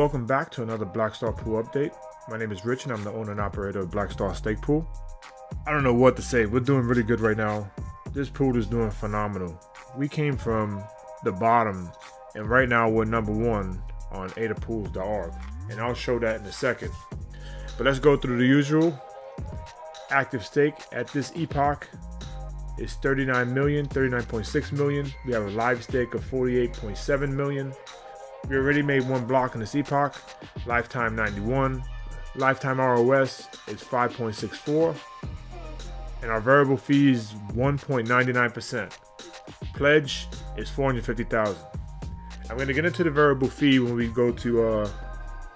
Welcome back to another Blackstar Pool update. My name is Rich and I'm the owner and operator of Blackstar Stake Pool. I don't know what to say. We're doing really good right now. This pool is doing phenomenal. We came from the bottom and right now we're number one on adapools.org, and I'll show that in a second. But let's go through the usual. Active stake at this epoch is 39 million, 39.6 million. We have a live stake of 48.7 million. We already made one block in this epoch, lifetime 91. Lifetime ROS is 5.64. And our variable fee is 1.99%. Pledge is 450,000. I'm going to get into the variable fee when we go to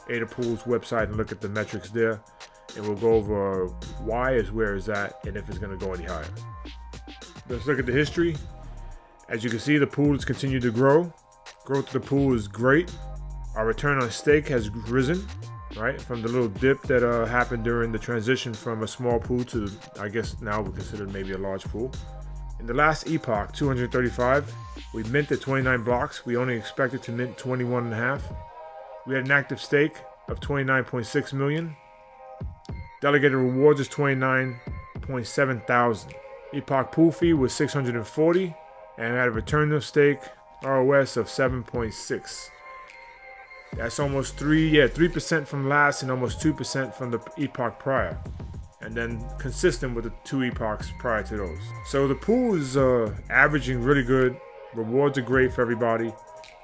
Adapool's website and look at the metrics there. And we'll go over why is where is that and if it's going to go any higher. Let's look at the history. As you can see, the pool has continued to grow. Growth of the pool is great. Our return on stake has risen, right? From the little dip that happened during the transition from a small pool to, I guess now we consider maybe a large pool. In the last epoch, 235, we minted 29 blocks. We only expected to mint 21.5. We had an active stake of 29.6 million. Delegated rewards is 29.7 thousand. Epoch pool fee was 640 and had a return of stake ROS of 7.6. That's almost 3% from last and almost 2% from the epoch prior. And then consistent with the two epochs prior to those. So the pool is averaging really good. Rewards are great for everybody.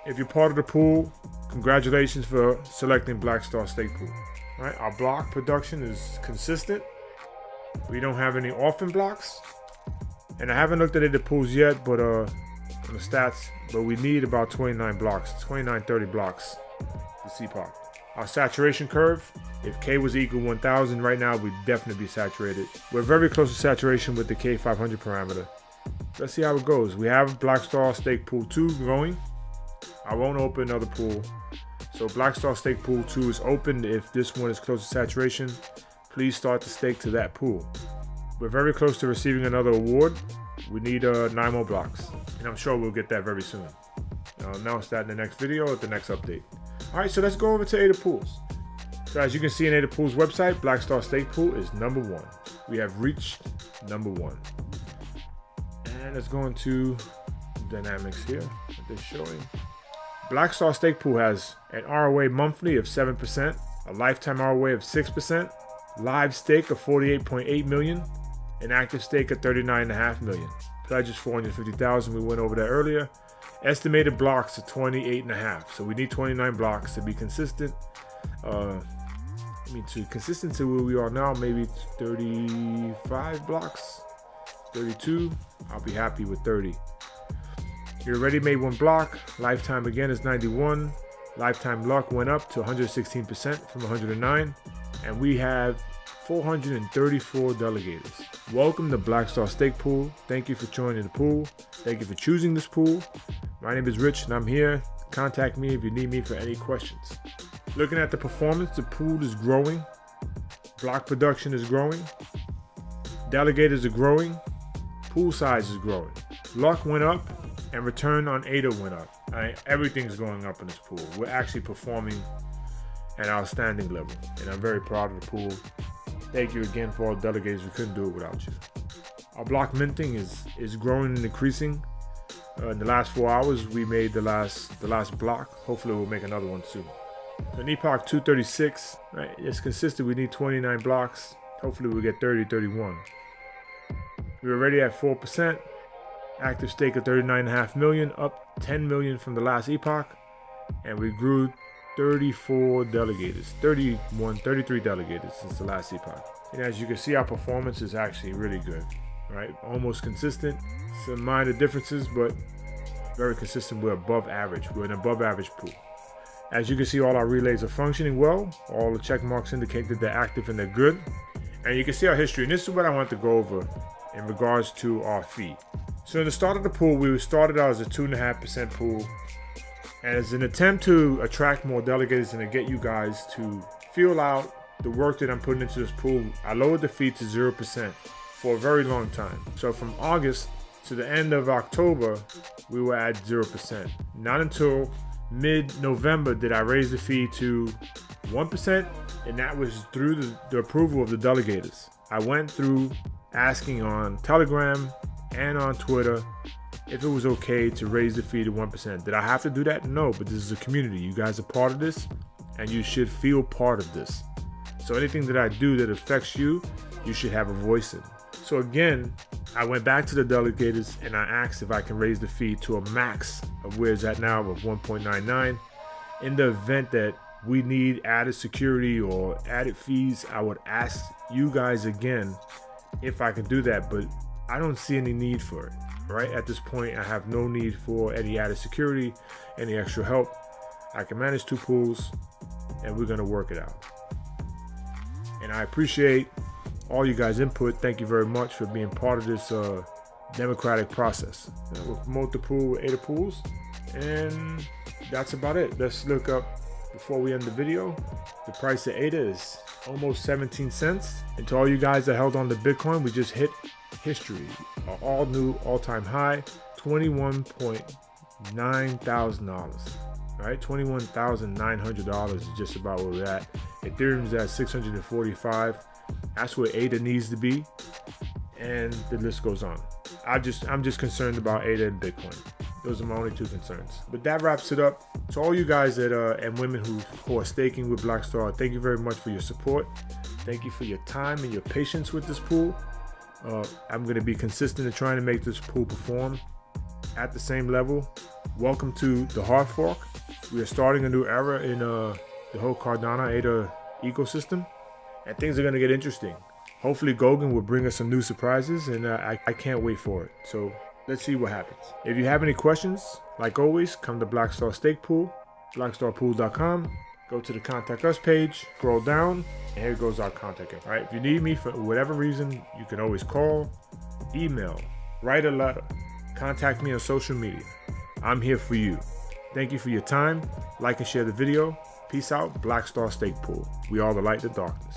If you're part of the pool, congratulations for selecting Blackstar Stake Pool. All right, our block production is consistent. We don't have any orphan blocks. And I haven't looked at the pools yet, but on the stats, but we need about 29 blocks, 30 blocks to epoch. Our saturation curve, if K was equal 1000 right now, we'd definitely be saturated. We're very close to saturation with the K500 parameter. Let's see how it goes. We have Blackstar Stake Pool 2 going. I won't open another pool. So Blackstar Stake Pool 2 is open. If this one is close to saturation, please start the stake to that pool. We're very close to receiving another award. We need 9 more blocks, and I'm sure we'll get that very soon. I'll announce that in the next video or the next update. All right, so let's go over to Adapools. So as you can see in Adapools website, Blackstar Stake Pool is number one. We have reached number one. And let's go into dynamics here that they're showing. Blackstar Stake Pool has an ROA monthly of 7%, a lifetime ROA of 6%, live stake of 48.8 million, an active stake of 39.5 million. Pledge is 450,000. We went over that earlier. Estimated blocks are 28.5. So we need 29 blocks to be consistent. Consistent to where we are now, maybe 35 blocks, 32. I'll be happy with 30. You already made one block. Lifetime again is 91. Lifetime luck went up to 116% from 109. And we have 434 delegators. Welcome to Blackstar Stake Pool. Thank you for joining the pool. Thank you for choosing this pool. My name is Rich and I'm here. Contact me if you need me for any questions. Looking at the performance, the pool is growing. Block production is growing. Delegators are growing. Pool size is growing. Luck went up and return on ADA went up. Everything's going up in this pool. We're actually performing at an outstanding level, and I'm very proud of the pool. Thank you again for all the delegators. We couldn't do it without you. Our block minting is growing and increasing. In the last 4 hours, we made the last block. Hopefully, we'll make another one soon. So in epoch 236, right? It's consistent. We need 29 blocks. Hopefully, we'll get 30, 31. We're already at 4%. Active stake of 39.5 million, up 10 million from the last epoch, and we grew 34 delegators, 33 delegators since the last epoch. And as you can see, our performance is actually really good, right? Almost consistent, some minor differences, but very consistent. We're above average. We're an above average pool. As you can see, all our relays are functioning well. All the check marks indicate that they're active and they're good. And you can see our history. And this is what I want to go over in regards to our fee. So in the start of the pool, we started out as a 2.5% pool. And as an attempt to attract more delegators and to get you guys to feel out the work that I'm putting into this pool, I lowered the fee to 0% for a very long time. So from August to the end of October, we were at 0%. Not until mid-November did I raise the fee to 1%, and that was through the approval of the delegators. I went through asking on Telegram and on Twitter if it was okay to raise the fee to 1%. Did I have to do that? No, but this is a community. You guys are part of this, and you should feel part of this. So anything that I do that affects you, you should have a voice in. So again, I went back to the delegators and I asked if I can raise the fee to a max of where it's at now of 1.99. In the event that we need added security or added fees, I would ask you guys again if I can do that, but I don't see any need for it. Right at this point, I have no need for any added security, any extra help. I can manage 2 pools, and we're gonna work it out. And I appreciate all you guys' input. Thank you very much for being part of this democratic process. We'll promote the pool with ADA pools, and that's about it. Let's look up, before we end the video, the price of ADA is almost 17 cents. And to all you guys that held on to Bitcoin, we just hit history, an all new all-time high, $21.9 thousand. Right, $21,900 is just about where we're at. Ethereum's at 645. That's where ADA needs to be, and the list goes on. I'm just concerned about ADA and Bitcoin. Those are my only 2 concerns. But that wraps it up. To all you guys that and women who are staking with Blackstar, thank you very much for your support. Thank you for your time and your patience with this pool. I'm going to be consistent in trying to make this pool perform at the same level. Welcome to the hard fork. We are starting a new era in the whole Cardano ADA ecosystem, and things are going to get interesting. Hopefully Gogan will bring us some new surprises, and I can't wait for it. So let's see what happens. If you have any questions, like always, come to Blackstar Stake Pool, blackstarpools.com. Go to the Contact Us page, scroll down, and here goes our contact info. All right, if you need me for whatever reason, you can always call, email, write a letter, contact me on social media. I'm here for you. Thank you for your time. Like and share the video. Peace out. Blackstar Stake Pool. We are the light in the darkness.